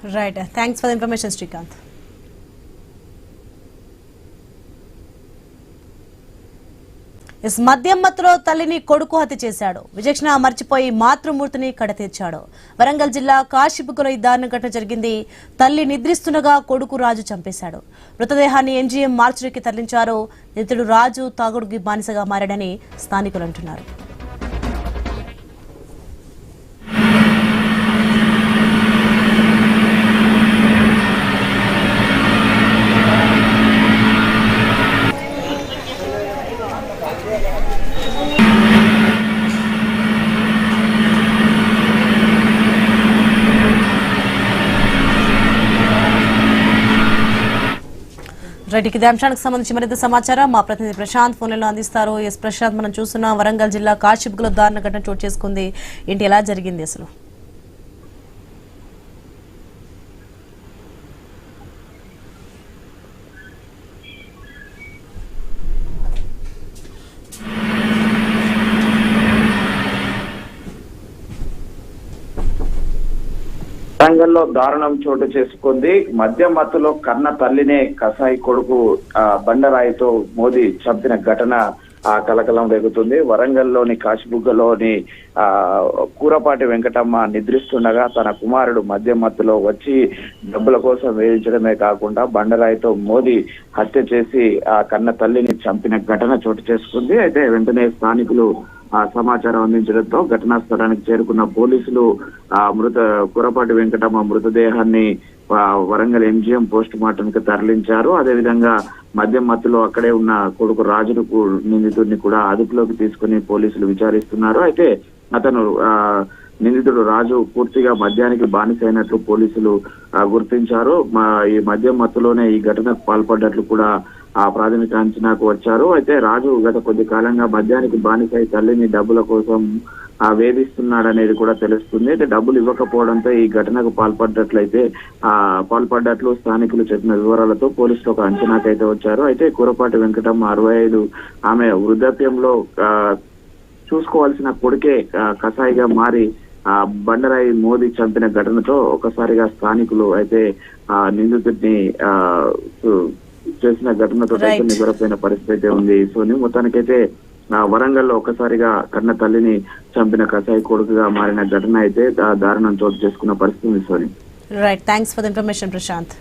Right, thanks for the information Srikanth. మద్యం మత్తులో తల్లిని కొడుకు హత్య చేశాడు. విచక్షణ మర్చిపోయి మాతృమూర్తిని కడతీర్చాడు. వరంగల్ జిల్లా కాశీబుగ్గలో ఈ దారుణ ఘటన జరిగింది. తల్లి నిద్రిస్తుండగా కొడుకు రాజు చంపేశాడు. మృతదేహాన్ని ఎంజీఎం మార్చురీకి తరలించారు. నిందితుడు రాజు తాగుడుకి బానిసగా మారాడని స్థానికులు అంటున్నారు. రైట్, ఇదే అంశానికి సంబంధించి మరింత సమాచారం మా ప్రతినిధి ప్రశాంత్ ఫోన్లలో అందిస్తారు. ఎస్ ప్రశాంత్, మనం చూస్తున్నాం వరంగల్ జిల్లా కాశీబుగ్గలో దారుణ ఘటన చోటు చేసుకుంది. ఏంటి, ఎలా జరిగింది అసలు? వరంగల్లో దారుణం చోటు చేసుకుంది. మద్యం మత్తులో కన్న తల్లినే కసాయి కొడుకు బండరాయితో మోదీ చంపిన ఘటన కలకలం రేగుతుంది. వరంగల్లోని కాశీబుగ్గలోని కూరపాటి వెంకటమ్మ నిద్రిస్తుండగా తన కుమారుడు మద్యం మత్తులో వచ్చి డబ్బుల కోసం వేధించడమే కాకుండా బండరాయితో మోదీ హత్య చేసి ఆ కన్న తల్లిని చంపిన ఘటన చోటు చేసుకుంది. అయితే వెంటనే స్థానికులు సమాచారం అందించడంతో ఘటనా స్థలానికి చేరుకున్న పోలీసులు కూరపాటి వెంకటమ్మ మృతదేహాన్ని వరంగల్ ఎంజీఎం పోస్ట్ మార్టం కి తరలించారు. అదేవిధంగా మద్యం మత్తులో అక్కడే ఉన్న కొడుకు రాజును నిందితుడిని కూడా అదుపులోకి తీసుకుని పోలీసులు విచారిస్తున్నారు. అయితే అతను నిందితుడు రాజు పూర్తిగా మద్యానికి బానిసైనట్లు పోలీసులు గుర్తించారు. ఈ మద్యం మత్తులోనే ఈ ఘటనకు పాల్పడ్డట్లు కూడా ప్రాథమిక అంచనాకు వచ్చారు. అయితే రాజు గత కొద్ది కాలంగా మద్యానికి బానిసై తల్లిని డబ్బుల కోసం వేధిస్తున్నాడనేది కూడా తెలుస్తుంది. అయితే డబ్బులు ఇవ్వకపోవడంతో ఈ ఘటనకు పాల్పడ్డట్లు స్థానికులు చెప్పిన వివరాలతో పోలీసులు ఒక అంచనాకైతే వచ్చారు. అయితే కూరపాటి వెంకటమ్మ 65, ఆమె వృద్ధాప్యంలో చూసుకోవాల్సిన కొడుకే కసాయిగా మారి బండరాయి మోదీ చంపిన ఘటనతో ఒకసారిగా స్థానికులు అయితే నిందితుడిని చేసిన ఘటనతో నిద్రపోయిన పరిస్థితి ఉంది. సోని మొత్తానికైతే వరంగల్లో ఒకసారిగా కన్న తల్లిని చంపిన కసాయి కొడుకుగా మారిన ఘటన అయితే దారుణం చోటు చేసుకున్న పరిస్థితి ఉంది. Soni, right, thanks for the information Prashanth.